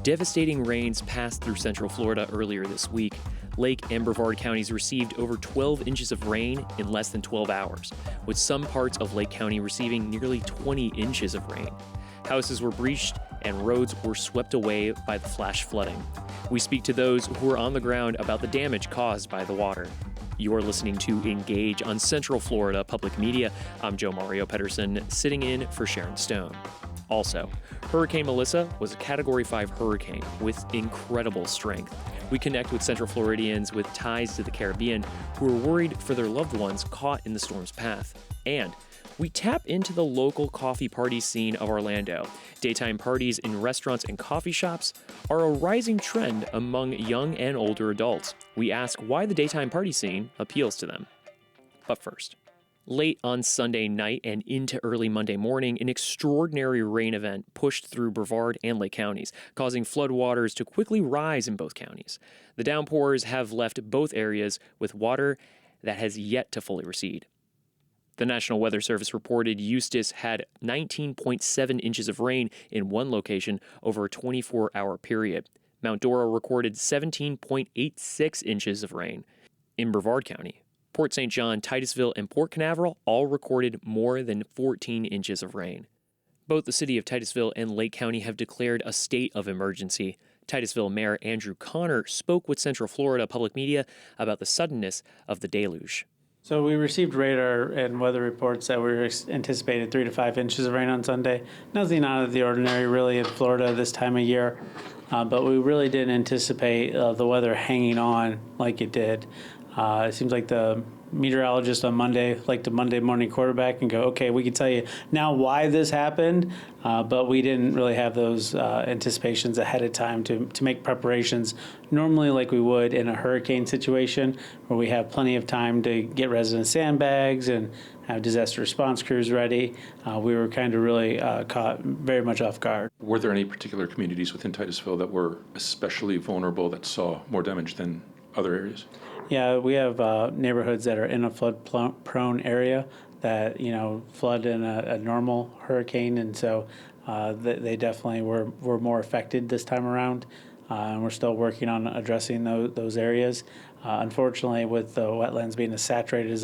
Devastating rains passed through central Florida earlier this week. Lake and Brevard counties received over 12 inches of rain in less than 12 hours, with some parts of Lake County receiving nearly 20 inches of rain. Houses were breached and roads were swept away by the flash flooding. We speak to those who are on the ground about the damage caused by the water. You are listening to Engage on Central Florida Public Media. I'm Joe Mario Pedersen, sitting in for Sharon Stone. Also, Hurricane Melissa was a Category 5 hurricane with incredible strength. We connect with Central Floridians with ties to the Caribbean who are worried for their loved ones caught in the storm's path. And we tap into the local coffee party scene of Orlando. Daytime parties in restaurants and coffee shops are a rising trend among young and older adults. We ask why the daytime party scene appeals to them. But first, late on Sunday night and into early Monday morning, an extraordinary rain event pushed through Brevard and Lake counties, causing floodwaters to quickly rise in both counties. The downpours have left both areas with water that has yet to fully recede. The National Weather Service reported Eustis had 19.7 inches of rain in one location over a 24-hour period. Mount Dora recorded 17.86 inches of rain. In Brevard County, Port St. John, Titusville, and Port Canaveral all recorded more than 14 inches of rain. Both the city of Titusville and Lake County have declared a state of emergency. Titusville Mayor Andrew Connor spoke with Central Florida Public Media about the suddenness of the deluge. So we received radar and weather reports that we anticipated 3 to 5 inches of rain on Sunday. Nothing out of the ordinary really in Florida this time of year, but we really didn't anticipate the weather hanging on like it did. It seems like the meteorologist on Monday liked a Monday morning quarterback and go, okay, we can tell you now why this happened, but we didn't really have those anticipations ahead of time to make preparations normally like we would in a hurricane situation where we have plenty of time to get resident sandbags and have disaster response crews ready. We were kind of really caught very much off guard. Were there any particular communities within Titusville that were especially vulnerable that saw more damage than other areas? Yeah, we have neighborhoods that are in a flood-prone area that, flood in a normal hurricane, and so they definitely were more affected this time around, and we're still working on addressing those areas. Unfortunately, with the wetlands being as saturated as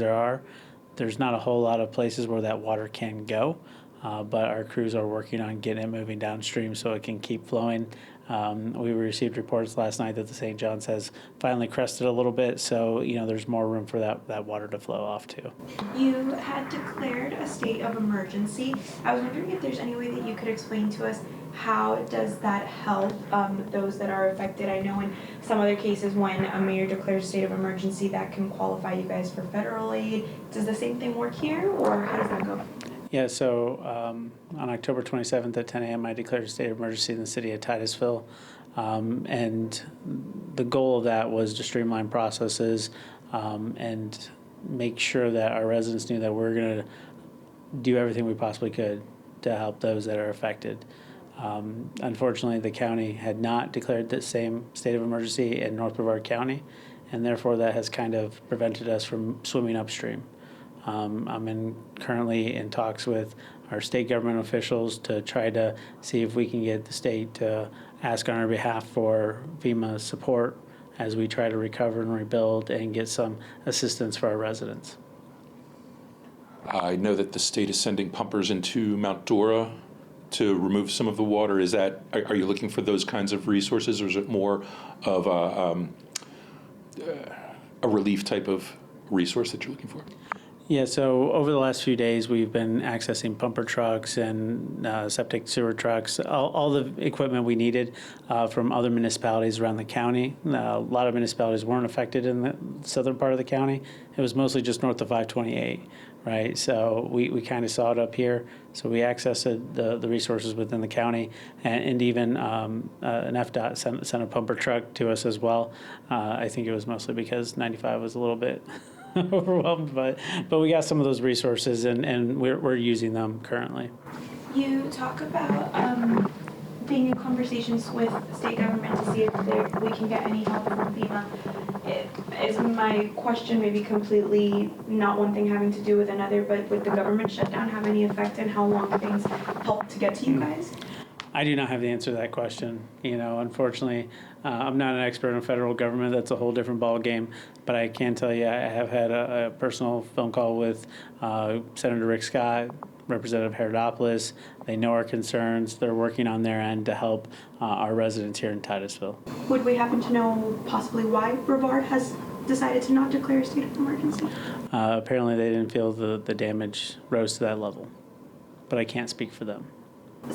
there's not a whole lot of places where that water can go, but our crews are working on getting it moving downstream so it can keep flowing. We received reports last night that the St. John's has finally crested a little bit, so there's more room for that water to flow off too. You had declared a state of emergency. I was wondering if there's any way that you could explain to us how does that help those that are affected. I know in some other cases when a mayor declares a state of emergency that can qualify you guys for federal aid. Does the same thing work here, or how does that go? Yeah, so on October 27th at 10 a.m., I declared a state of emergency in the city of Titusville. And the goal of that was to streamline processes and make sure that our residents knew that we're going to do everything we possibly could to help those that are affected. Unfortunately, the county had not declared the same state of emergency in North Brevard County, and therefore that has kind of prevented us from swimming upstream. I'm currently in talks with our state government officials to try to see if we can get the state to ask on our behalf for FEMA support as we try to recover and rebuild and get some assistance for our residents. I know that the state is sending pumpers into Mount Dora to remove some of the water. Are you looking for those kinds of resources, or is it more of a relief type of resource that you're looking for? Yeah, so over the last few days, we've been accessing pumper trucks and septic sewer trucks, all the equipment we needed from other municipalities around the county. A lot of municipalities weren't affected in the southern part of the county. It was mostly just north of 528, right? So we kind of saw it up here. So we accessed the resources within the county, and even an FDOT sent a pumper truck to us as well. I think it was mostly because 95 was a little bit overwhelmed, but we got some of those resources, and we're using them currently. You talk about being in conversations with state government to see if we can get any help from FEMA. Is my question maybe completely not one thing having to do with another, but would the government shutdown have any effect on how long things help to get to you guys? I do not have the answer to that question. Unfortunately, I'm not an expert on federal government. That's a whole different ballgame. But I can tell you, I have had a personal phone call with Senator Rick Scott, Representative Herodopoulos. They know our concerns. They're working on their end to help our residents here in Titusville. Would we happen to know possibly why Brevard has decided to not declare a state of emergency? Apparently, they didn't feel the damage rose to that level. But I can't speak for them.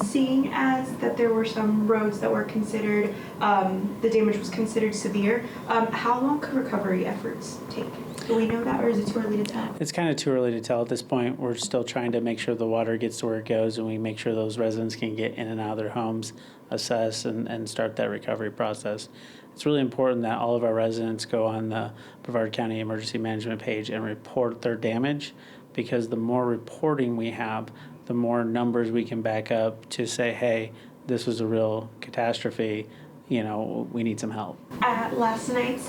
Seeing as that there were some roads that were considered, the damage was considered severe, how long could recovery efforts take? Do we know that, or is it too early to tell? It's kind of too early to tell at this point. We're still trying to make sure the water gets to where it goes, and we make sure those residents can get in and out of their homes, assess, and start that recovery process. It's really important that all of our residents go on the Brevard County Emergency Management page and report their damage, because the more reporting we have, the more numbers we can back up to say, hey, this was a real catastrophe, we need some help. At last night's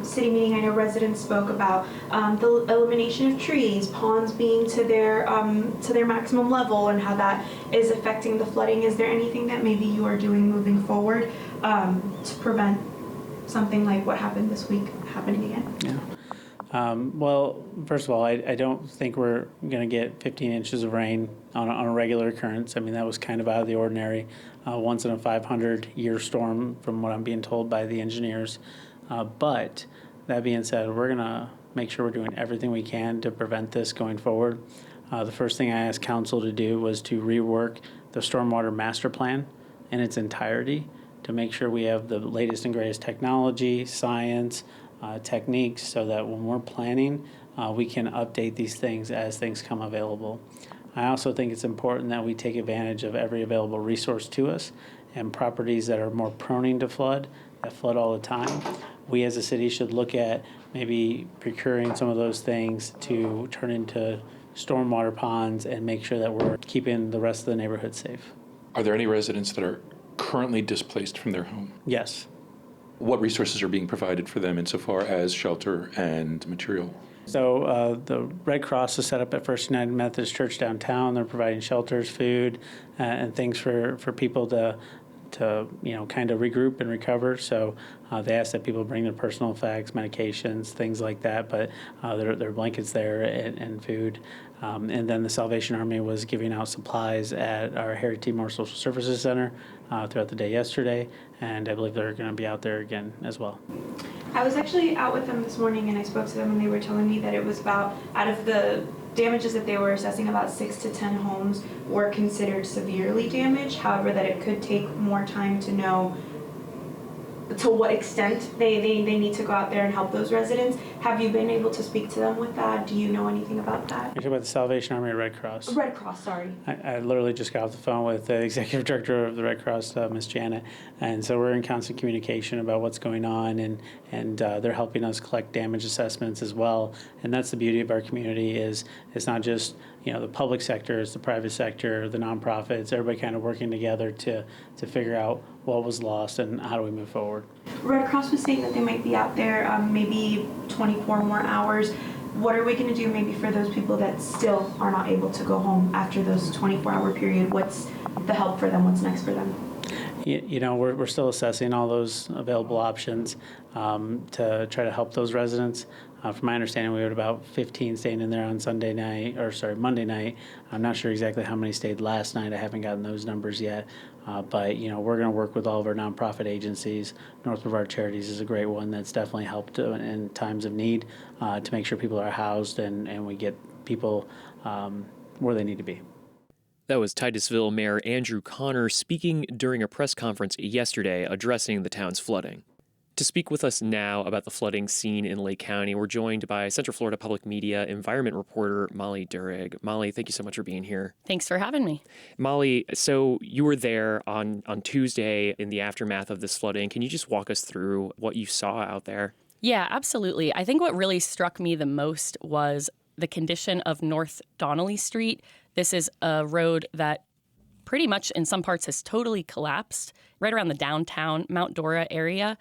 city meeting, I know residents spoke about the elimination of trees, ponds being to their maximum level, and how that is affecting the flooding. Is there anything that maybe you are doing moving forward to prevent something like what happened this week happening again? Yeah. Well, first of all, I don't think we're going to get 15 inches of rain on a regular occurrence. I mean, that was kind of out of the ordinary, once in a 500-year storm, from what I'm being told by the engineers. But that being said, we're going to make sure we're doing everything we can to prevent this going forward. The first thing I asked council to do was to rework the stormwater master plan in its entirety to make sure we have the latest and greatest technology, science, techniques, so that when we're planning, we can update these things as things come available. I also think it's important that we take advantage of every available resource to us, and properties that are more prone to flood, that flood all the time. We as a city should look at maybe procuring some of those things to turn into stormwater ponds and make sure that we're keeping the rest of the neighborhood safe. Are there any residents that are currently displaced from their home? Yes. What resources are being provided for them insofar as shelter and material? So the Red Cross is set up at First United Methodist Church downtown. They're providing shelters, food, and things for people to kind of regroup and recover. So they ask that people bring their personal effects, medications, things like that, but there are blankets there and food. And then the Salvation Army was giving out supplies at our Harry T. Moore Social Services Center throughout the day yesterday, and I believe they're going to be out there again as well. I was actually out with them this morning, and I spoke to them, and they were telling me that it was about, out of the damages that they were assessing, about 6 to 10 homes were considered severely damaged. However, that it could take more time to know to what extent they need to go out there and help those residents. Have you been able to speak to them with that? Do you know anything about that? You're talking about the Salvation Army or Red Cross? Red Cross, sorry. I literally just got off the phone with the executive director of the Red Cross, Miss Janet, and so we're in constant communication about what's going on, and they're helping us collect damage assessments as well. And that's the beauty of our community, is it's not just the public sector, it's the private sector, the nonprofits, everybody kind of working together to figure out what was lost and how do we move forward. Red Cross was saying that they might be out there maybe 24 more hours. What are we going to do maybe for those people that still are not able to go home after those 24-hour period? What's the help for them? What's next for them? We're still assessing all those available options to try to help those residents. From my understanding, we had about 15 staying in there on Monday night. I'm not sure exactly how many stayed last night. I haven't gotten those numbers yet. But we're going to work with all of our nonprofit agencies. North Brevard Charities is a great one that's definitely helped in times of need to make sure people are housed and we get people where they need to be. That was Titusville Mayor Andrew Connor speaking during a press conference yesterday addressing the town's flooding. To speak with us now about the flooding scene in Lake County, we're joined by Central Florida Public Media environment reporter Molly Durig. Molly, thank you so much for being here. Thanks for having me. Molly, so you were there on Tuesday in the aftermath of this flooding. Can you just walk us through what you saw out there? Yeah, absolutely. I think what really struck me the most was the condition of North Donnelly Street. This is a road that pretty much in some parts has totally collapsed right around the downtown Mount Dora area.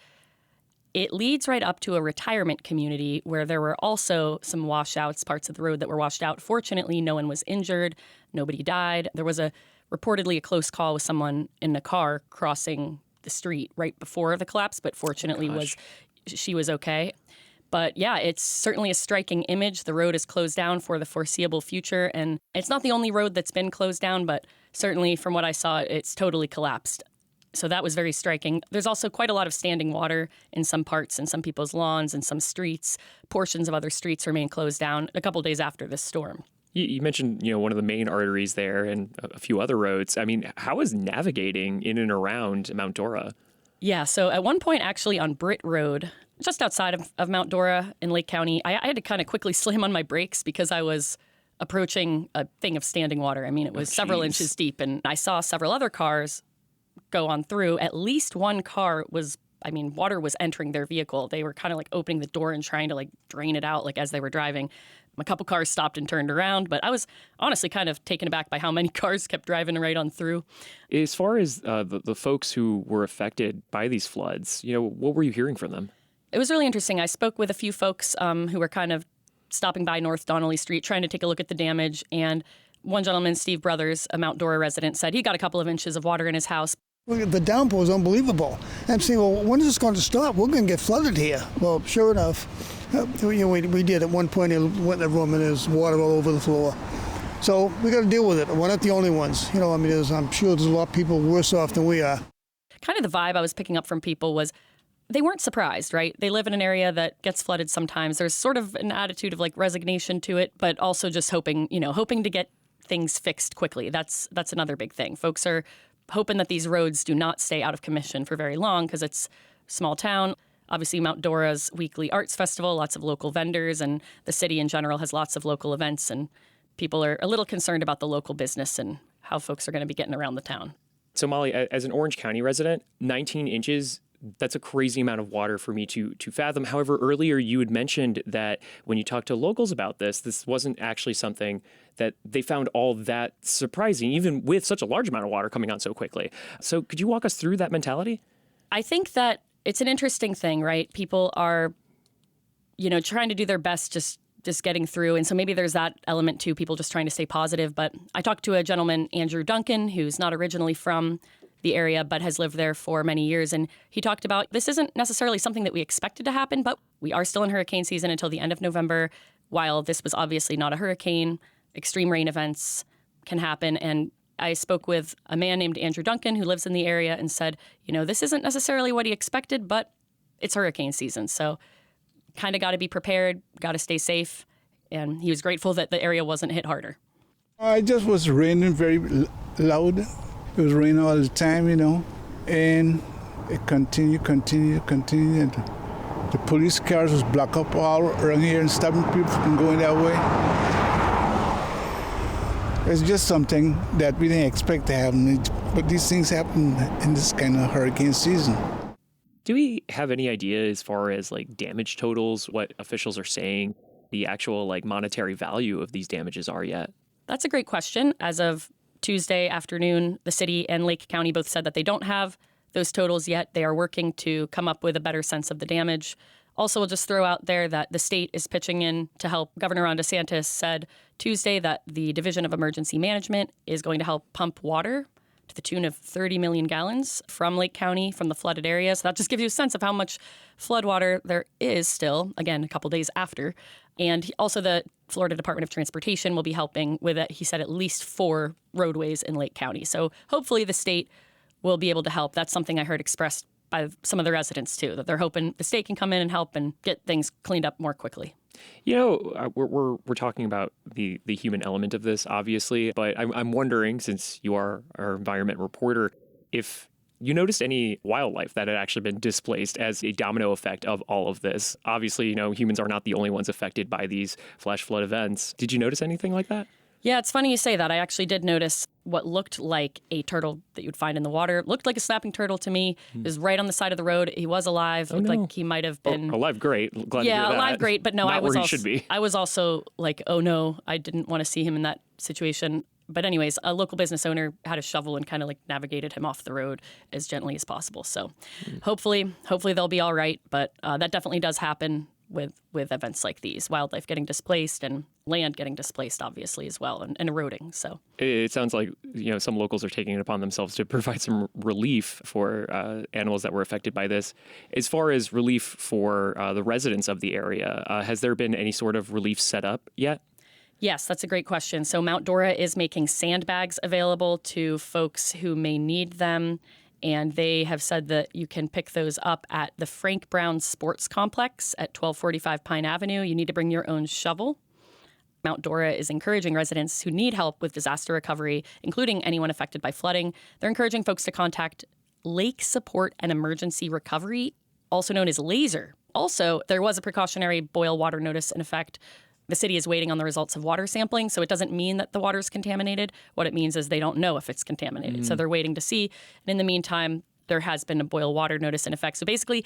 It leads right up to a retirement community where there were also some washouts, parts of the road that were washed out. Fortunately, no one was injured. Nobody died. There was a reportedly a close call with someone in a car crossing the street right before the collapse, but fortunately she was okay. But yeah, it's certainly a striking image. The road is closed down for the foreseeable future, and it's not the only road that's been closed down, but certainly from what I saw, it's totally collapsed. So that was very striking. There's also quite a lot of standing water in some parts, in some people's lawns, and some streets. Portions of other streets remain closed down a couple days after this storm. You mentioned, one of the main arteries there and a few other roads. I mean, how is navigating in and around Mount Dora? Yeah, so at one point, actually, on Britt Road, just outside of Mount Dora in Lake County, I had to kind of quickly slam on my brakes because I was approaching a thing of standing water. I mean, it was several inches deep, and I saw several other cars go on through. At least one car water was entering their vehicle. They were kind of like opening the door and trying to like drain it out like as they were driving. A couple cars stopped and turned around, but I was honestly kind of taken aback by how many cars kept driving right on through. As far as the folks who were affected by these floods, what were you hearing from them? It was really interesting. I spoke with a few folks who were kind of stopping by North Donnelly Street, trying to take a look at the damage. And one gentleman, Steve Brothers, a Mount Dora resident, said he got a couple of inches of water in his house. The downpour is unbelievable. I'm saying, well, when is this going to stop? We're going to get flooded here. Well, sure enough, we did. At one point, it went in the room and there's water all over the floor. So we got to deal with it. We're not the only ones. I'm sure there's a lot of people worse off than we are. Kind of the vibe I was picking up from people was they weren't surprised, right? They live in an area that gets flooded sometimes. There's sort of an attitude of like resignation to it, but also just hoping to get things fixed quickly. That's another big thing. Folks are hoping that these roads do not stay out of commission for very long because it's a small town. Obviously, Mount Dora's weekly arts festival, lots of local vendors, and the city in general has lots of local events, and people are a little concerned about the local business and how folks are going to be getting around the town. So, Molly, as an Orange County resident, 19 inches, that's a crazy amount of water for me to fathom. However, earlier you had mentioned that when you talked to locals about this wasn't actually something that they found all that surprising, even with such a large amount of water coming on so quickly. So could you walk us through that mentality? I think that it's an interesting thing, right? People are, trying to do their best just getting through. And so maybe there's that element too, people just trying to stay positive. But I talked to a gentleman, Andrew Duncan, who's not originally from the area, but has lived there for many years. And he talked about this isn't necessarily something that we expected to happen, but we are still in hurricane season until the end of November. While this was obviously not a hurricane, extreme rain events can happen. And I spoke with a man named Andrew Duncan who lives in the area and said, this isn't necessarily what he expected, but it's hurricane season. So kind of got to be prepared, got to stay safe. And he was grateful that the area wasn't hit harder. It just was raining very loud. It was raining all the time, and it continued. And the police cars was blocked up all around here and stopping people from going that way. It's just something that we didn't expect to happen, but these things happen in this kind of hurricane season. Do we have any idea as far as like damage totals, what officials are saying, the actual like monetary value of these damages are yet? That's a great question. As of Tuesday afternoon, the city and Lake County both said that they don't have those totals yet. They are working to come up with a better sense of the damage. Also, we'll just throw out there that the state is pitching in to help. Governor Ron DeSantis said Tuesday that the Division of Emergency Management is going to help pump water to the tune of 30 million gallons from Lake County, from the flooded area. So that just gives you a sense of how much flood water there is still, again, a couple days after. And also the Florida Department of Transportation will be helping with it. He said at least 4 roadways in Lake County. So hopefully the state will be able to help. That's something I heard expressed by some of the residents, too, that they're hoping the state can come in and help and get things cleaned up more quickly. We're talking about the human element of this, obviously, but I'm wondering, since you are our environment reporter, if you noticed any wildlife that had actually been displaced as a domino effect of all of this. Obviously, humans are not the only ones affected by these flash flood events. Did you notice anything like that? Yeah, it's funny you say that. I actually did notice what looked like a turtle that you'd find in the water. It looked like a snapping turtle to me. It was right on the side of the road. He was alive. Looked like he might have been... alive, great. Glad to hear that. Alive, great. But no, not I was where he also, should be. I was also like, oh no, I didn't want to see him in that situation. But anyways, a local business owner had a shovel and kind of like navigated him off the road as gently as possible. So hopefully they'll be all right. But that definitely does happen with events like these, wildlife getting displaced and land getting displaced, obviously, as well, and eroding. So it sounds like, some locals are taking it upon themselves to provide some relief for animals that were affected by this. As far as relief for the residents of the area, has there been any sort of relief set up yet? Yes, that's a great question. So Mount Dora is making sandbags available to folks who may need them. And they have said that you can pick those up at the Frank Brown Sports Complex at 1245 Pine Avenue. You need to bring your own shovel. Mount Dora is encouraging residents who need help with disaster recovery, including anyone affected by flooding. They're encouraging folks to contact Lake Support and Emergency Recovery, also known as LASER. Also, there was a precautionary boil water notice in effect. The city is waiting on the results of water sampling, so it doesn't mean that the water is contaminated. What it means is they don't know if it's contaminated. So they're waiting to see. And in the meantime, there has been a boil water notice in effect. So basically,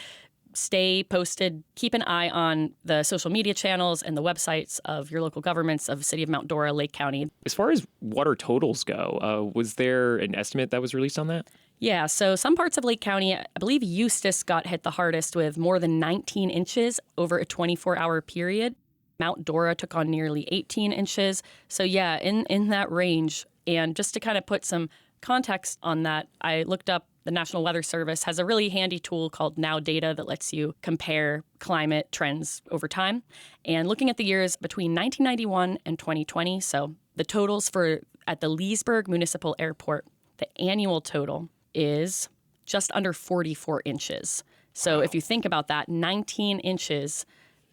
stay posted. Keep an eye on the social media channels and the websites of your local governments of the city of Mount Dora, Lake County. As far as water totals go, was there an estimate that was released on that? Yeah, so some parts of Lake County, I believe Eustis got hit the hardest with more than 19 inches over a 24-hour period. Mount Dora took on nearly 18 inches. So yeah, in that range. And just to kind of put some context on that, I looked up the National Weather Service has a really handy tool called Now Data that lets you compare climate trends over time. And looking at the years between 1991 and 2020, so the totals for at the Leesburg Municipal Airport, the annual total is just under 44 inches. So if you think about that, 19 inches,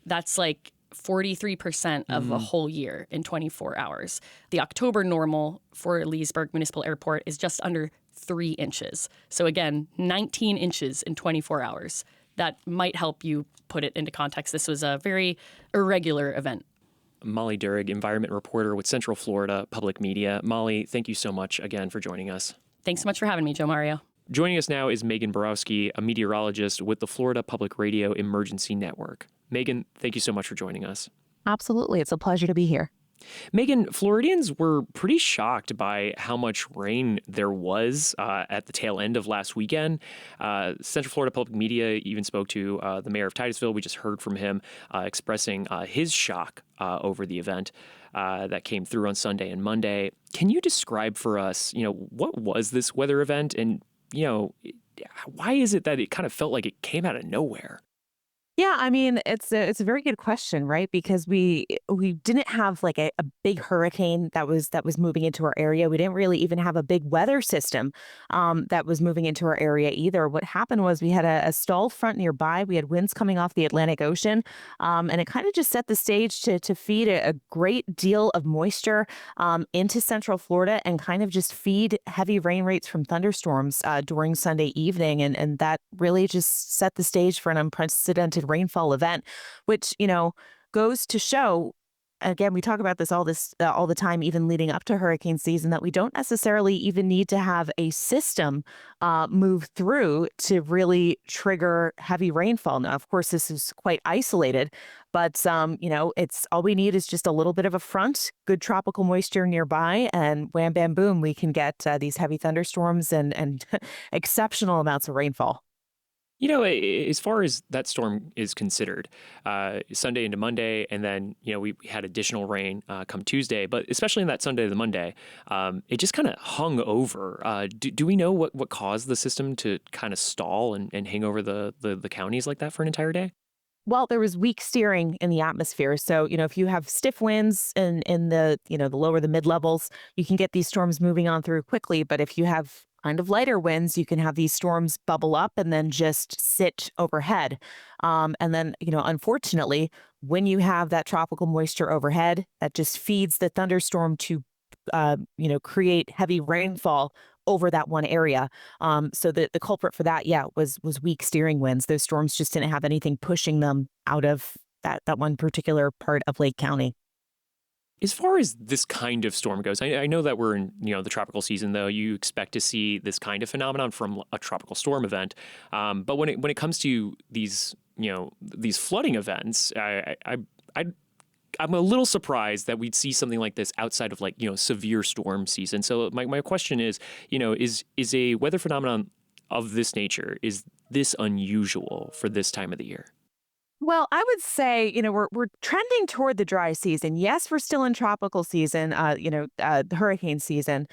that's like 43% of a whole year in 24 hours. The October normal for Leesburg Municipal Airport is just under 3 inches. So again, 19 inches in 24 hours. That might help you put it into context. This was a very irregular event. Molly Durig, environment reporter with Central Florida Public Media. Molly, thank you so much again for joining us. Thanks so much for having me, Joe Mario. Joining us now is Megan Borowski, a meteorologist with the Florida Public Radio Emergency Network. Megan, thank you so much for joining us. Absolutely. It's a pleasure to be here. Megan, Floridians were pretty shocked by how much rain there was at the tail end of last weekend. Central Florida Public Media even spoke to the mayor of Titusville. We just heard from him expressing his shock over the event that came through on Sunday and Monday. Can you describe for us, what was this weather event and, why is it that it kind of felt like it came out of nowhere? Yeah, I mean, it's a very good question, right? Because we didn't have like a big hurricane that was moving into our area. We didn't really even have a big weather system that was moving into our area either. What happened was we had a stall front nearby. We had winds coming off the Atlantic Ocean, and it kind of just set the stage to feed a great deal of moisture into Central Florida and kind of just feed heavy rain rates from thunderstorms during Sunday evening, and that really just set the stage for an unprecedented rainfall event, which, goes to show, again, we talk about this all the time, even leading up to hurricane season, that we don't necessarily even need to have a system move through to really trigger heavy rainfall. Now, of course, this is quite isolated, but, it's all we need is just a little bit of a front, good tropical moisture nearby, and wham, bam, boom, we can get these heavy thunderstorms and exceptional amounts of rainfall. As far as that storm is considered, Sunday into Monday, and then, we had additional rain come Tuesday, but especially in that Sunday to Monday, it just kind of hung over. Do we know what caused the system to kind of stall and hang over the counties like that for an entire day? Well, there was weak steering in the atmosphere. So, if you have stiff winds in the, the lower, the mid levels, you can get these storms moving on through quickly. But if you have kind of lighter winds, you can have these storms bubble up and then just sit overhead. And then, unfortunately, when you have that tropical moisture overhead, that just feeds the thunderstorm to, create heavy rainfall over that one area. So the culprit for that, was weak steering winds. Those storms just didn't have anything pushing them out of that one particular part of Lake County. As far as this kind of storm goes, I know that we're in the tropical season, though. You expect to see this kind of phenomenon from a tropical storm event, but when it comes to these these flooding events, I'm a little surprised that we'd see something like this outside of severe storm season. So my question is, is a weather phenomenon of this nature, is this unusual for this time of the year? Well, I would say, we're trending toward the dry season. Yes, we're still in tropical season, the hurricane season.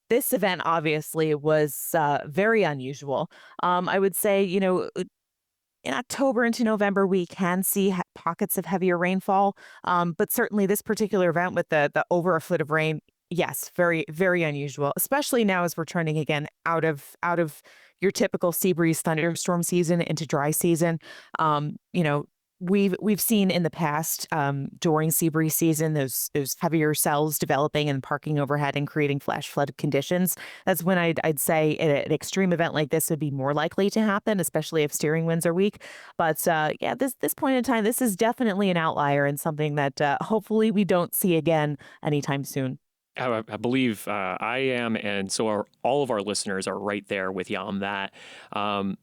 This event obviously was very unusual. I would say, in October into November, we can see pockets of heavier rainfall. But certainly this particular event with the over a foot of rain, yes, very, very unusual, especially now as we're trending again out of your typical sea breeze thunderstorm season into dry season. Um, you know, we've seen in the past during sea breeze season those heavier cells developing and parking overhead and creating flash flood conditions. That's when I'd say an extreme event like this would be more likely to happen, especially if steering winds are weak. But yeah, this point in time, this is definitely an outlier and something that hopefully we don't see again anytime soon. I believe I am, and so are all of our listeners are right there with you on that. Um,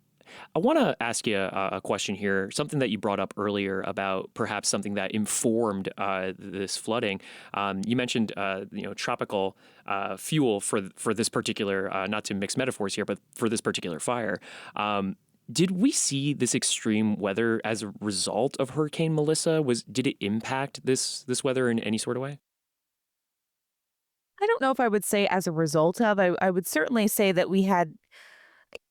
I want to ask you a question here, something that you brought up earlier about perhaps something that informed this flooding. You mentioned, tropical fuel for this particular, not to mix metaphors here, but for this particular fire. Did we see this extreme weather as a result of Hurricane Melissa? Did it impact this weather in any sort of way? I don't know if I would say as a result of. I would certainly say that we had,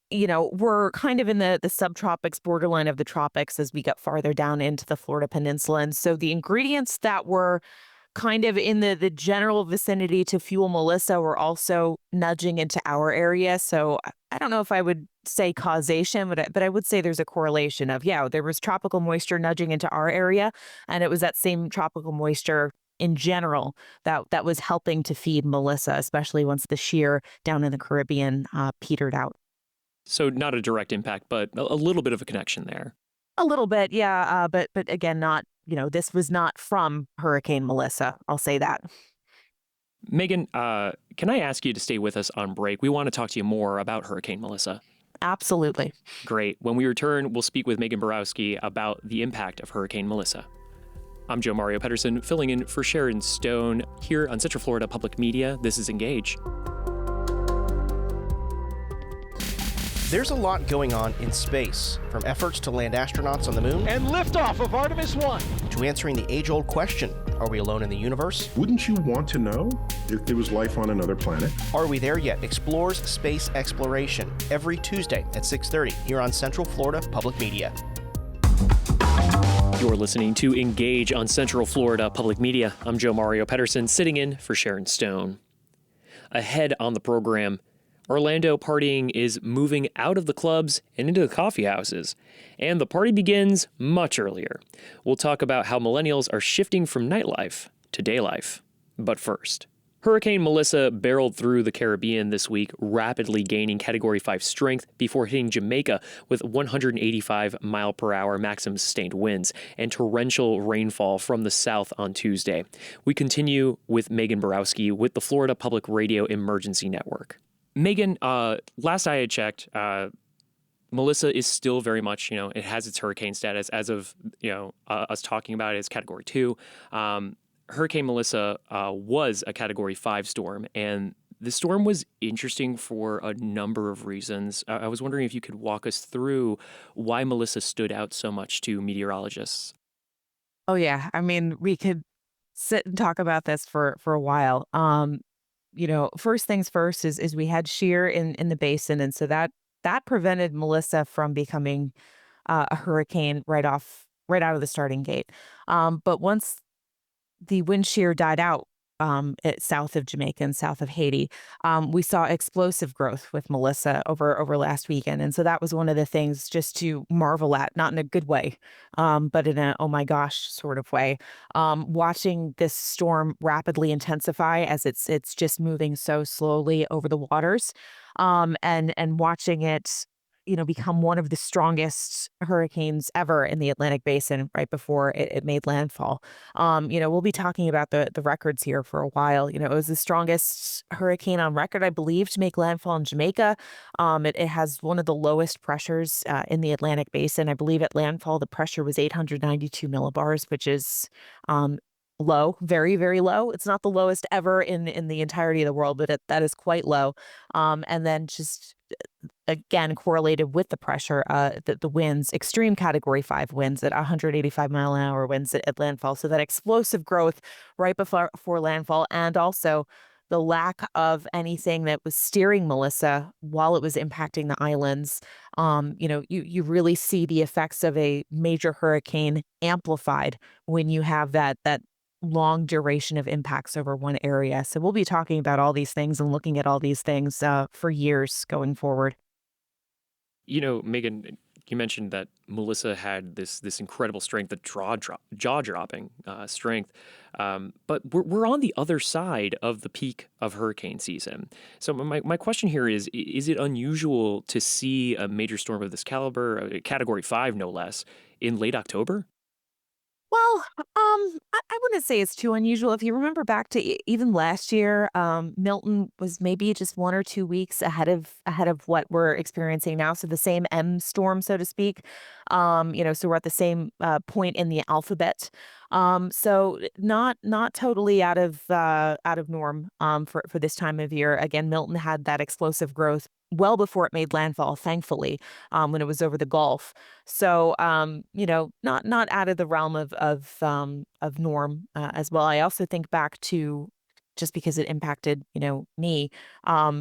we're kind of in the subtropics, borderline of the tropics as we got farther down into the Florida Peninsula. And so the ingredients that were kind of in the general vicinity to fuel Melissa were also nudging into our area. So I don't know if I would say causation, but I would say there's a correlation of, yeah, there was tropical moisture nudging into our area, and it was that same tropical moisture in general that was helping to feed Melissa, especially once the shear down in the Caribbean petered out. So not a direct impact, but a little bit of a connection there. A little bit, yeah, but again, not, this was not from Hurricane Melissa. I'll say that. Megan, can I ask you to stay with us on break? We want to talk to you more about Hurricane Melissa. Absolutely. Great. When we return, we'll speak with Megan Borowski about the impact of Hurricane Melissa. I'm Joe Mario Pedersen, filling in for Sharon Stone here on Central Florida Public Media. This is Engage. There's a lot going on in space, from efforts to land astronauts on the moon and liftoff of Artemis 1 to answering the age-old question, are we alone in the universe? Wouldn't you want to know if there was life on another planet? Are We There Yet? Explores space exploration every Tuesday at 6:30 here on Central Florida Public Media. You're listening to Engage on Central Florida Public Media. I'm Joe Mario Pedersen, sitting in for Sharon Stone. Ahead on the program, Orlando partying is moving out of the clubs and into the coffee houses, and the party begins much earlier. We'll talk about how millennials are shifting from nightlife to day life. But first, Hurricane Melissa barreled through the Caribbean this week, rapidly gaining Category 5 strength before hitting Jamaica with 185-mile-per-hour maximum sustained winds and torrential rainfall from the south on Tuesday. We continue with Megan Borowski with the Florida Public Radio Emergency Network. Megan, last I had checked, Melissa is still very much, it has its hurricane status as of, us talking about it as Category 2. Hurricane Melissa was a Category 5 storm, and the storm was interesting for a number of reasons. I was wondering if you could walk us through why Melissa stood out so much to meteorologists. Oh yeah, I mean, we could sit and talk about this for a while. First things first is we had shear in the basin, and so that prevented Melissa from becoming a hurricane right out of the starting gate. But once the wind shear died out south of Jamaica and south of Haiti, we saw explosive growth with Melissa over last weekend. And so that was one of the things just to marvel at, not in a good way, but in a, oh my gosh, sort of way. Watching this storm rapidly intensify as it's just moving so slowly over the waters, and watching it become one of the strongest hurricanes ever in the Atlantic Basin right before it made landfall. We'll be talking about the records here for a while. It was the strongest hurricane on record, I believe, to make landfall in Jamaica. It has one of the lowest pressures in the Atlantic Basin. I believe at landfall, the pressure was 892 millibars, which is low, very, very low. It's not the lowest ever in the entirety of the world, but that is quite low. And then just again correlated with the pressure, the winds, extreme Category 5 winds at 185-mile-an-hour winds at landfall. So that explosive growth right before landfall, and also the lack of anything that was steering Melissa while it was impacting the islands. You really see the effects of a major hurricane amplified when you have that long duration of impacts over one area. So we'll be talking about all these things and looking at all these things for years going forward. Megan, you mentioned that Melissa had this incredible strength, the jaw-dropping strength. But we're on the other side of the peak of hurricane season. So my question here is it unusual to see a major storm of this caliber, a Category 5 no less, in late October? Well, I wouldn't say it's too unusual. If you remember back to even last year, Milton was maybe just 1 or 2 weeks ahead of what we're experiencing now. So the same M storm, so to speak. So we're at the same point in the alphabet. So not totally out of norm for this time of year. Again, Milton had that explosive growth well before it made landfall, thankfully, when it was over the Gulf. So, not out of the realm of norm as well. I also think back to just because it impacted, me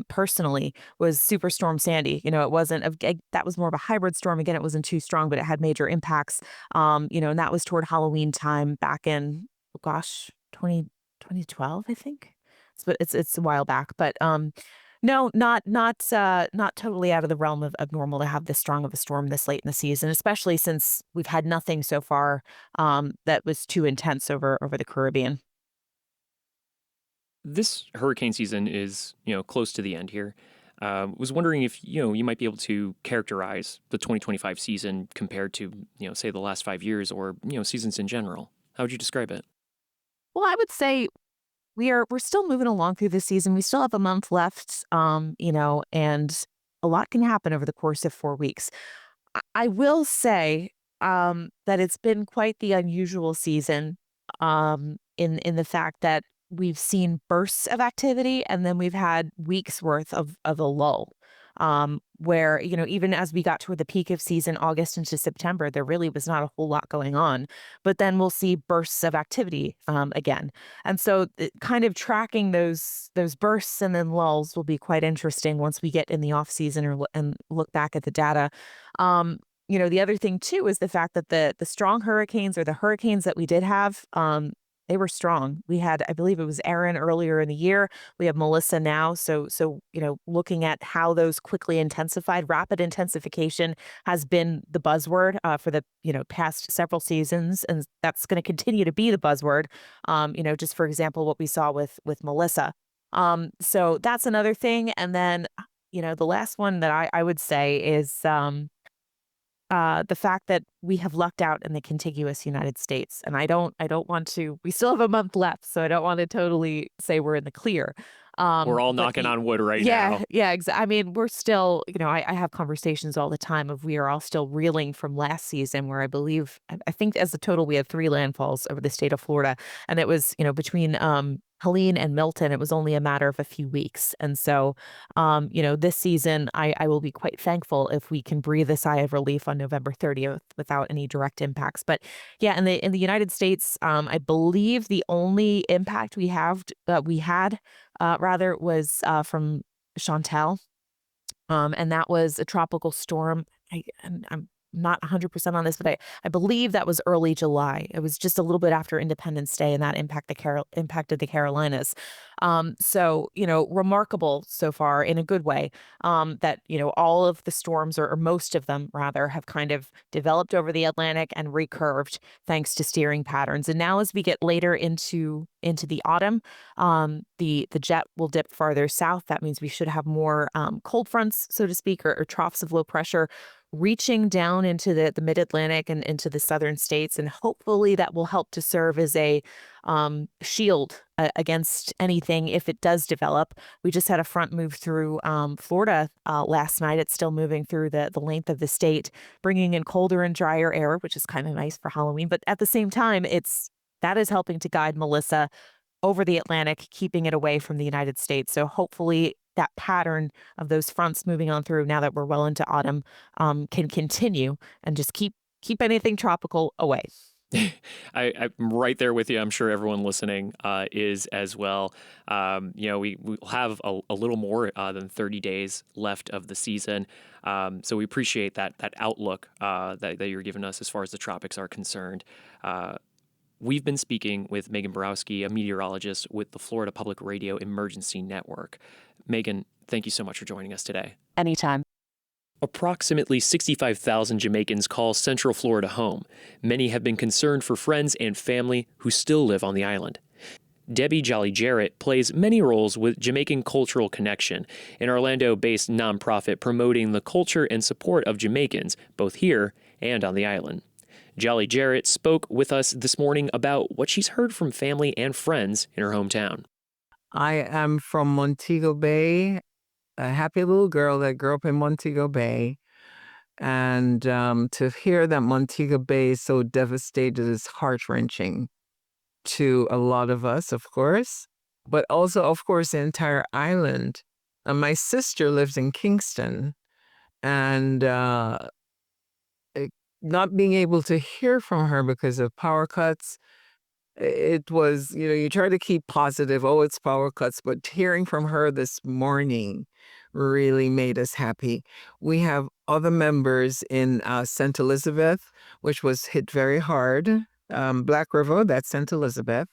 personally, was Superstorm Sandy. It wasn't that was more of a hybrid storm. Again, it wasn't too strong, but it had major impacts. And that was toward Halloween time back in, oh gosh, 2012, I think. But it's a while back, but no, not totally out of the realm of normal to have this strong of a storm this late in the season, especially since we've had nothing so far that was too intense over the Caribbean. This hurricane season is, close to the end here. Was wondering if, you might be able to characterize the 2025 season compared to, say the last 5 years or, seasons in general. How would you describe it? Well, I would say we're still moving along through this season. We still have a month left, and a lot can happen over the course of 4 weeks. I will say that it's been quite the unusual season in the fact that we've seen bursts of activity and then we've had weeks worth of a lull. Where, even as we got toward the peak of season, August into September, there really was not a whole lot going on. But then we'll see bursts of activity again. And so kind of tracking those bursts and then lulls will be quite interesting once we get in the off season and look back at the data. The other thing too is the fact that the strong hurricanes or the hurricanes that we did have, they were strong. We had, I believe it was Erin earlier in the year. We have Melissa now. So looking at how those quickly intensified, rapid intensification has been the buzzword for the past several seasons, and that's going to continue to be the buzzword. Just for example, what we saw with Melissa. So that's another thing. And then the last one that I would say is the fact that we have lucked out in the contiguous United States. And I don't want to, we still have a month left, so I don't want to totally say we're in the clear. We're all knocking on wood right now. Yeah, exactly. I mean, we're still, I have conversations all the time of we are all still reeling from last season where I think as a total, we had 3 landfalls over the state of Florida. And it was, between Helene and Milton, it was only a matter of a few weeks. And so, this season, I will be quite thankful if we can breathe a sigh of relief on November 30th without any direct impacts. But yeah, in the United States, I believe the only impact we had was from Chantal. And that was a tropical storm. I'm not 100% on this, but I believe that was early July. It was just a little bit after Independence Day, and that impacted the Carolinas. So, remarkable so far in a good way, that, all of the storms, or most of them rather, have kind of developed over the Atlantic and recurved thanks to steering patterns. And now as we get later into the autumn, the jet will dip farther south. That means we should have more cold fronts, so to speak, or troughs of low pressure reaching down into the mid-Atlantic and into the southern states. And hopefully that will help to serve as a shield against anything if it does develop. We just had a front move through Florida last night. It's still moving through the length of the state, bringing in colder and drier air, which is kind of nice for Halloween. But at the same time, that is helping to guide Melissa over the Atlantic, keeping it away from the United States. So hopefully that pattern of those fronts moving on through now that we're well into autumn can continue and just keep anything tropical away. I'm right there with you. I'm sure everyone listening is as well. We have a little more than 30 days left of the season. So we appreciate that outlook that you're giving us as far as the tropics are concerned. We've been speaking with Megan Borowski, a meteorologist with the Florida Public Radio Emergency Network. Megan, thank you so much for joining us today. Anytime. Approximately 65,000 Jamaicans call Central Florida home. Many have been concerned for friends and family who still live on the island. Debbie Jolly Jarrett plays many roles with Jamaican Cultural Connection, an Orlando-based nonprofit promoting the culture and support of Jamaicans, both here and on the island. Jolly Jarrett spoke with us this morning about what she's heard from family and friends in her hometown. I am from Montego Bay, a happy little girl that grew up in Montego Bay. And to hear that Montego Bay is so devastated is heart-wrenching to a lot of us, of course, but also, of course, the entire island. My sister lives in Kingston, and not being able to hear from her because of power cuts, it was, you try to keep positive, oh, it's power cuts, but hearing from her this morning really made us happy. We have other members in St. Elizabeth, which was hit very hard. Black River, that's St. Elizabeth.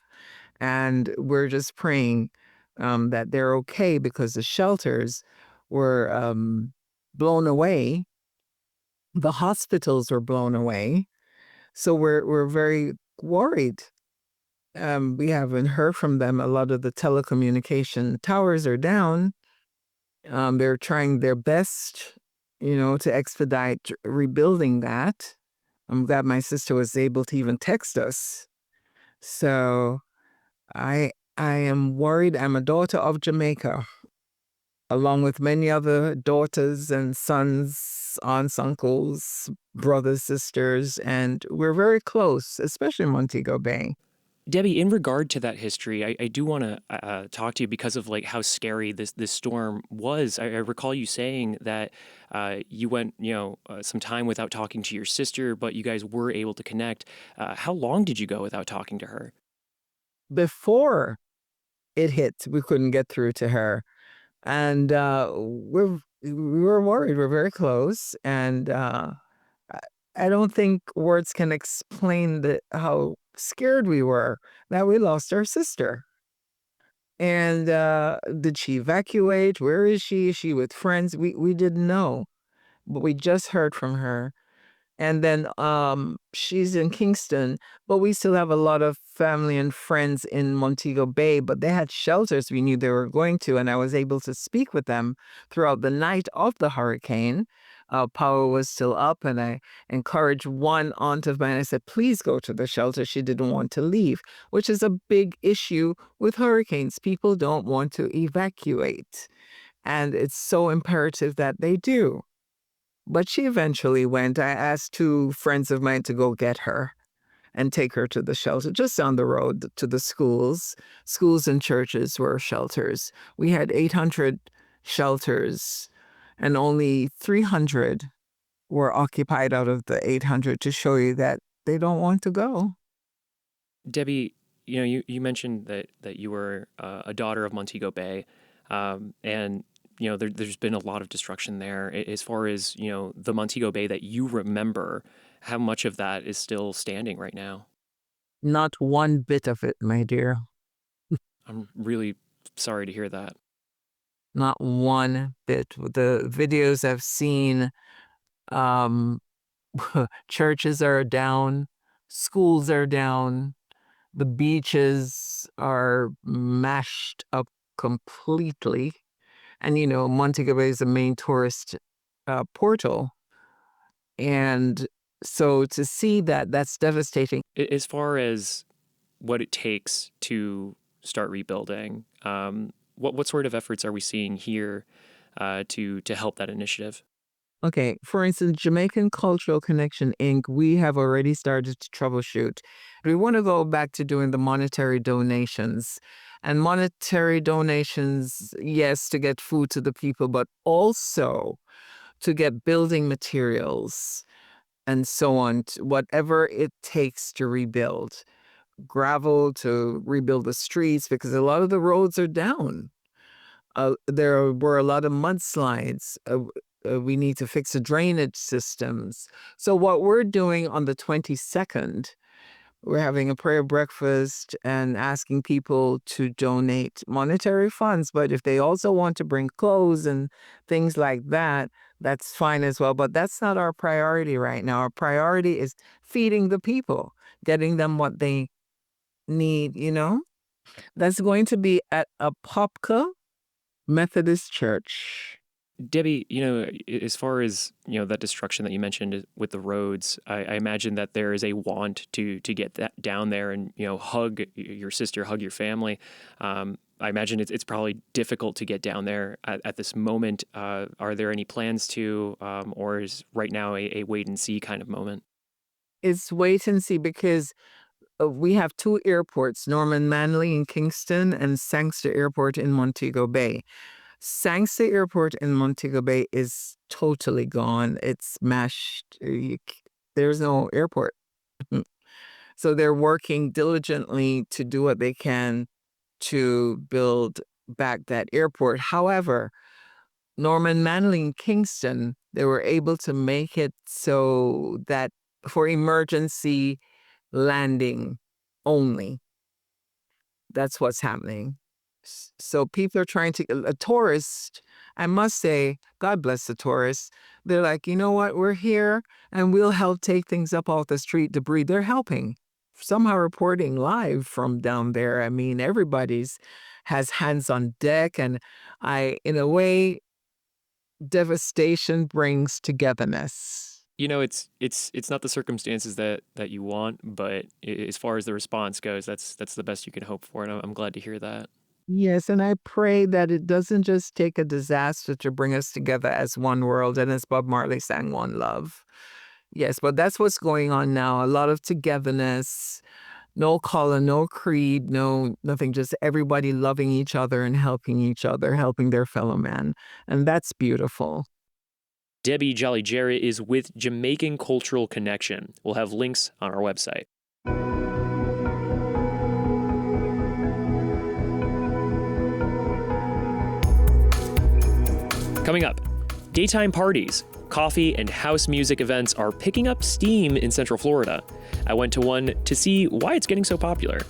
And we're just praying that they're okay because the shelters were blown away. The hospitals were blown away. So we're very worried. We haven't heard from them. A lot of the telecommunication towers are down. They're trying their best, to expedite rebuilding that. I'm glad my sister was able to even text us. So I am worried. I'm a daughter of Jamaica, along with many other daughters and sons, aunts, uncles, brothers, sisters, and we're very close, especially in Montego Bay. Debbie, in regard to that history, I do want to talk to you because of like how scary this storm was. I recall you saying that you went some time without talking to your sister, but you guys were able to connect. How long did you go without talking to her? Before it hit, we couldn't get through to her, and we were worried. We're very close, and I don't think words can explain how scared we were that we lost our sister. And did she evacuate? Where is she? Is she with friends? We didn't know, but we just heard from her. And then she's in Kingston, but we still have a lot of family and friends in Montego Bay, but they had shelters we knew they were going to, and I was able to speak with them throughout the night of the hurricane. Power was still up, and I encouraged one aunt of mine. I said, please go to the shelter. She didn't want to leave, which is a big issue with hurricanes. People don't want to evacuate, and it's so imperative that they do. But she eventually went. I asked two friends of mine to go get her and take her to the shelter just down the road to the schools. Schools and churches were shelters. We had 800 shelters, and only 300 were occupied out of the 800, to show you that they don't want to go. Debbie, you mentioned that you were a daughter of Montego Bay, and there's been a lot of destruction there. As far as, the Montego Bay that you remember, how much of that is still standing right now? Not one bit of it, my dear. I'm really sorry to hear that. Not one bit. The videos I've seen, churches are down, schools are down, the beaches are mashed up completely. And, Montego Bay is the main tourist portal. And so to see that, that's devastating. As far as what it takes to start rebuilding, what sort of efforts are we seeing here to help that initiative? Okay, for instance, Jamaican Cultural Connection Inc., we have already started to troubleshoot. We want to go back to doing the monetary donations. And monetary donations, yes, to get food to the people, but also to get building materials and so on, whatever it takes to rebuild. Gravel to rebuild the streets because a lot of the roads are down. There were a lot of mudslides. We need to fix the drainage systems. So what we're doing on the 22nd, we're having a prayer breakfast and asking people to donate monetary funds. But if they also want to bring clothes and things like that, that's fine as well. But that's not our priority right now. Our priority is feeding the people, getting them what they need, That's going to be at Apopka Methodist Church. Debbie, as far as, that destruction that you mentioned with the roads, I imagine that there is a want to get that down there and, hug your sister, hug your family. I imagine it's probably difficult to get down there at this moment. Are there any plans to, or is right now a wait and see kind of moment? It's wait and see because we have two airports, Norman Manley in Kingston and Sangster Airport in Montego Bay. Sangster Airport in Montego Bay is totally gone. It's smashed. There's no airport. So they're working diligently to do what they can to build back that airport. However, Norman Manley in Kingston, they were able to make it so that for emergency landing only. That's what's happening. So people are trying to, a tourist, I must say, God bless the tourists. They're like, you know what, we're here and we'll help take things up off the street, debris. They're helping. Somehow reporting live from down there. I mean, everybody's has hands on deck. And in a way, devastation brings togetherness. It's not the circumstances that you want, but as far as the response goes, that's the best you can hope for. And I'm glad to hear that. Yes, and I pray that it doesn't just take a disaster to bring us together as one world and as Bob Marley sang, one love. Yes, but that's what's going on now. A lot of togetherness, no color, no creed, nothing, just everybody loving each other and helping each other, helping their fellow man. And that's beautiful. Debbie Jolly-Jarrett is with Jamaican Cultural Connection. We'll have links on our website. Coming up, daytime parties, coffee, and house music events are picking up steam in Central Florida. I went to one to see why it's getting so popular.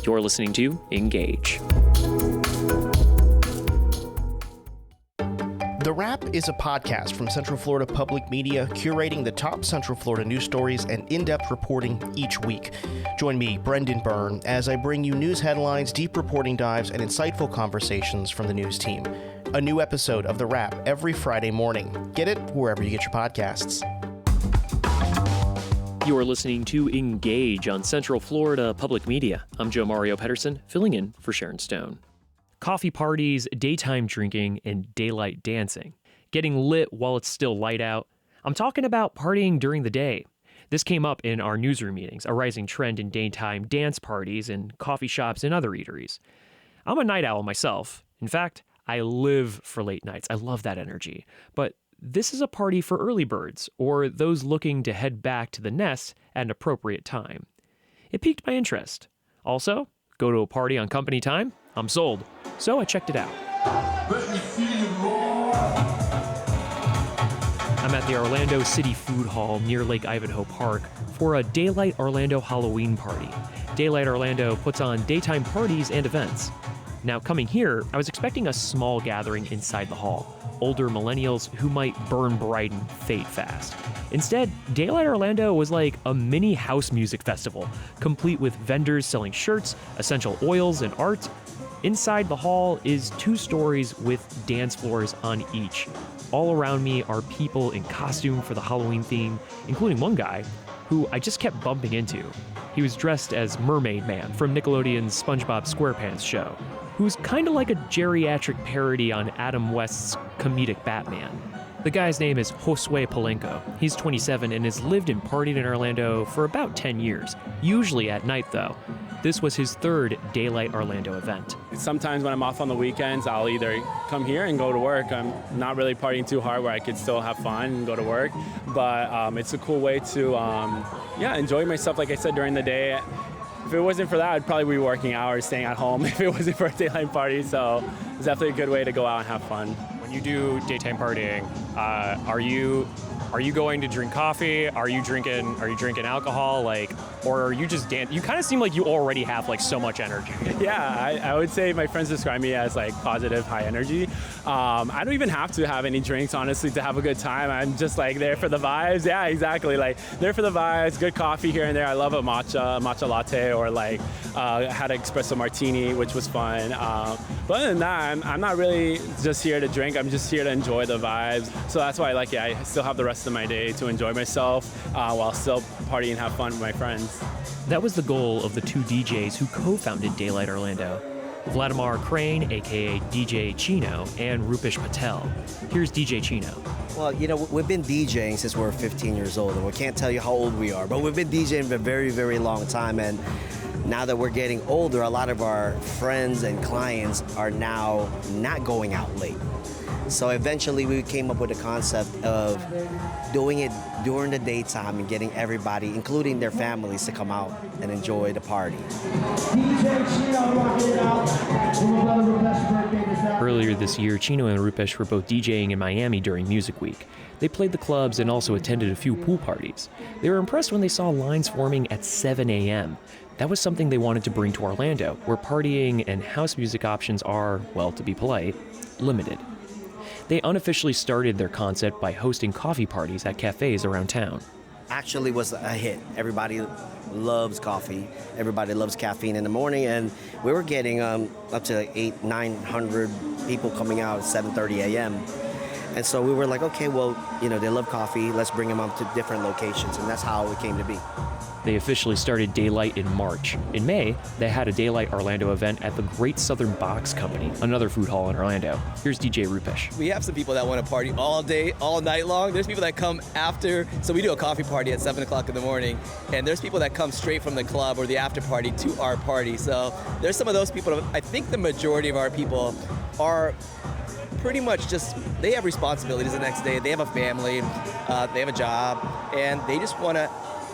You're listening to Engage. The Wrap is a podcast from Central Florida Public Media, curating the top Central Florida news stories and in-depth reporting each week. Join me, Brendan Byrne, as I bring you news headlines, deep reporting dives, and insightful conversations from the news team. A new episode of The Wrap every Friday morning. Get it wherever you get your podcasts. You are listening to Engage on Central Florida Public Media. I'm Joe Mario Pedersen, filling in for Sharon Stone. Coffee parties, daytime drinking, and daylight dancing. Getting lit while it's still light out. I'm talking about partying during the day. This came up in our newsroom meetings, a rising trend in daytime dance parties in coffee shops and other eateries. I'm a night owl myself. In fact, I live for late nights. I love that energy. But this is a party for early birds or those looking to head back to the nest at an appropriate time. It piqued my interest. Also, go to a party on company time? I'm sold. So I checked it out. I'm at the Orlando City Food Hall near Lake Ivanhoe Park for a Daylight Orlando Halloween party. Daylight Orlando puts on daytime parties and events. Now, coming here, I was expecting a small gathering inside the hall. Older millennials who might burn bright and fade fast. Instead, Daylight Orlando was like a mini house music festival, complete with vendors selling shirts, essential oils, and art. Inside the hall is 2 stories with dance floors on each. All around me are people in costume for the Halloween theme, including one guy who I just kept bumping into. He was dressed as Mermaid Man from Nickelodeon's SpongeBob SquarePants show, who's kind of like a geriatric parody on Adam West's comedic Batman. The guy's name is Josue Palenko. He's 27 and has lived and partied in Orlando for about 10 years, usually at night though. This was his third Daylight Orlando event. Sometimes when I'm off on the weekends, I'll either come here and go to work. I'm not really partying too hard where I could still have fun and go to work, but it's a cool way to enjoy myself, like I said, during the day. If it wasn't for that, I'd probably be working hours, staying at home if it wasn't for a daylight party, so it's definitely a good way to go out and have fun. When you do daytime partying, are you going to drink coffee? Are you drinking alcohol? Or are you just You kind of seem like you already have so much energy. Yeah, I would say my friends describe me as positive, high energy. I don't even have to have any drinks, honestly, to have a good time. I'm just there for the vibes. Yeah, exactly. There for the vibes, good coffee here and there. I love a matcha latte, or had an espresso martini, which was fun. But other than that, I'm not really just here to drink. I'm just here to enjoy the vibes. So that's why I still have the rest of my day to enjoy myself while still partying and have fun with my friends. That was the goal of the two DJs who co-founded Daylight Orlando, Vladimir Crane, aka DJ Chino, and Rupesh Patel. Here's DJ Chino. Well, we've been DJing since we're 15 years old, and we can't tell you how old we are, but we've been DJing for a very, very long time, and now that we're getting older, a lot of our friends and clients are now not going out late. So eventually we came up with the concept of doing it during the daytime and getting everybody, including their families, to come out and enjoy the party. Earlier this year, Chino and Rupesh were both DJing in Miami during Music Week. They played the clubs and also attended a few pool parties. They were impressed when they saw lines forming at 7 a.m. That was something they wanted to bring to Orlando, where partying and house music options are, well, to be polite, limited. They unofficially started their concept by hosting coffee parties at cafes around town. Actually was a hit. Everybody loves coffee. Everybody loves caffeine in the morning, and we were getting up to 800-900 people coming out at 7:30 a.m. And so we were like, okay, well, they love coffee. Let's bring them up to different locations, and that's how it came to be. They officially started Daylight in March. In May, they had a Daylight Orlando event at the Great Southern Box Company, another food hall in Orlando. Here's DJ Rupesh. We have some people that want to party all day, all night long. There's people that come after. So we do a coffee party at 7 o'clock in the morning, and there's people that come straight from the club or the after party to our party. So there's some of those people. I think the majority of our people are pretty much they have responsibilities the next day. They have a family, they have a job, and they just want to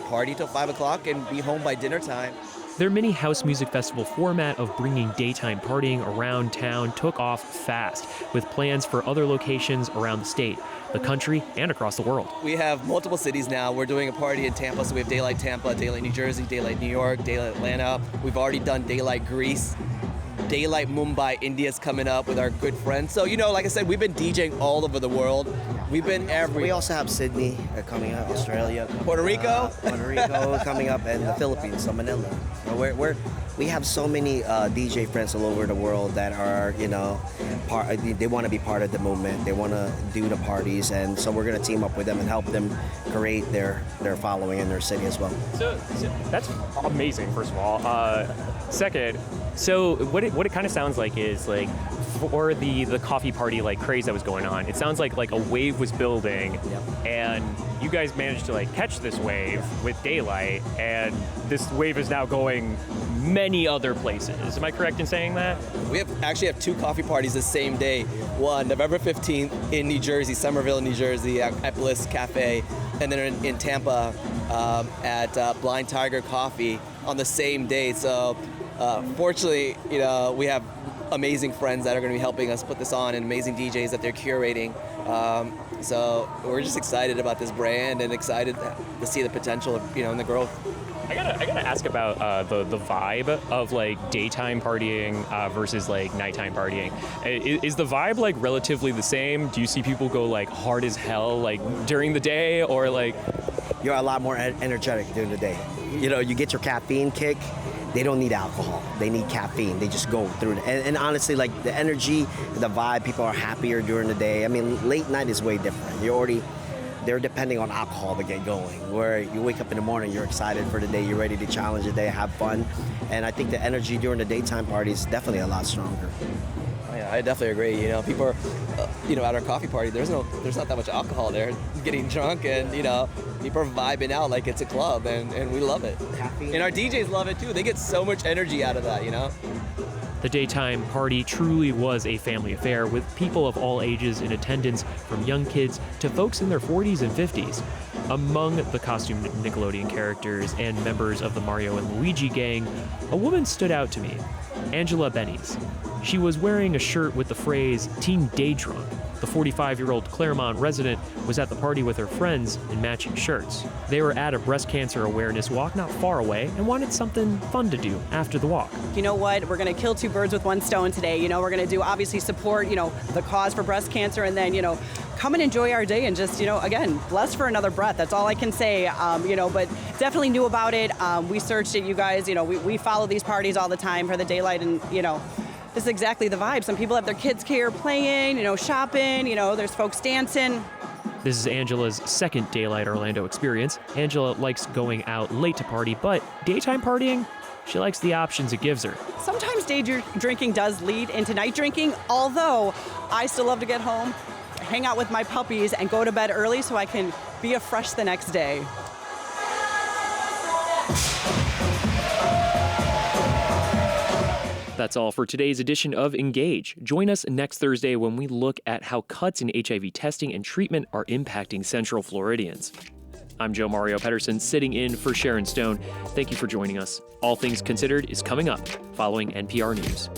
party till 5 o'clock and be home by dinner time. Their mini house music festival format of bringing daytime partying around town took off fast, with plans for other locations around the state, the country, and across the world. We have multiple cities now. We're doing a party in Tampa, so we have Daylight Tampa, Daylight New Jersey, Daylight New York, Daylight Atlanta. We've already done Daylight Greece. Daylight Mumbai, India's coming up with our good friends. So, like I said, we've been DJing all over the world. We've been everywhere. We also have Sydney coming up, Australia. Puerto Rico. Puerto Rico coming up, and the Philippines, so Manila. We have so many DJ friends all over the world that are, they want to be part of the movement. They want to do the parties, and so we're going to team up with them and help them create their following in their city as well. So that's amazing, first of all. Second, so what it kind of sounds like is for the coffee party craze that was going on, it sounds like a wave was building. Yep. And you guys managed to catch this wave with Daylight, and this wave is now going many other places. Am I correct in saying that? We actually have two coffee parties the same day. One, November 15th in New Jersey, Somerville, New Jersey, at Bliss Cafe, and then in Tampa at Blind Tiger Coffee on the same day. So fortunately, we have amazing friends that are going to be helping us put this on, and amazing DJs that they're curating. So we're just excited about this brand and excited to see the potential of, in the growth. I gotta ask about the vibe of daytime partying versus nighttime partying. Is the vibe relatively the same? Do you see people go hard as hell during the day, or You're a lot more energetic during the day. You get your caffeine kick. They don't need alcohol. They need caffeine. They just go through it. And honestly, the energy, the vibe, people are happier during the day. I mean, late night is way different. They're depending on alcohol to get going. Where you wake up in the morning, you're excited for the day, you're ready to challenge the day, have fun. And I think the energy during the daytime party is definitely a lot stronger. Oh, yeah, I definitely agree. You know, people are, at our coffee party, there's not that much alcohol there. Getting drunk and, people are vibing out like it's a club, and we love it. And our DJs love it too. They get so much energy out of that, The daytime party truly was a family affair, with people of all ages in attendance, from young kids to folks in their 40s and 50s. Among the costumed Nickelodeon characters and members of the Mario and Luigi gang, a woman stood out to me, Angela Bennies. She was wearing a shirt with the phrase Team Day Drunk. The 45-year-old Claremont resident was at the party with her friends in matching shirts. They were at a breast cancer awareness walk not far away and wanted something fun to do after the walk. You know what? We're going to kill two birds with one stone today. We're going to do, obviously, support, the cause for breast cancer, and then, come and enjoy our day and just, again, blessed for another breath. That's all I can say, but definitely knew about it. We searched it, you guys. We follow these parties all the time for the daylight, and, this is exactly the vibe. Some people have their kids here playing, shopping, there's folks dancing. This is Angela's second Daylight Orlando experience. Angela likes going out late to party, but daytime partying, she likes the options it gives her. Sometimes day drinking does lead into night drinking, although I still love to get home, hang out with my puppies, and go to bed early so I can be fresh the next day. That's all for today's edition of Engage. Join us next Thursday when we look at how cuts in HIV testing and treatment are impacting Central Floridians. I'm Joe Mario Pedersen, sitting in for Sharon Stone. Thank you for joining us. All Things Considered is coming up following NPR News.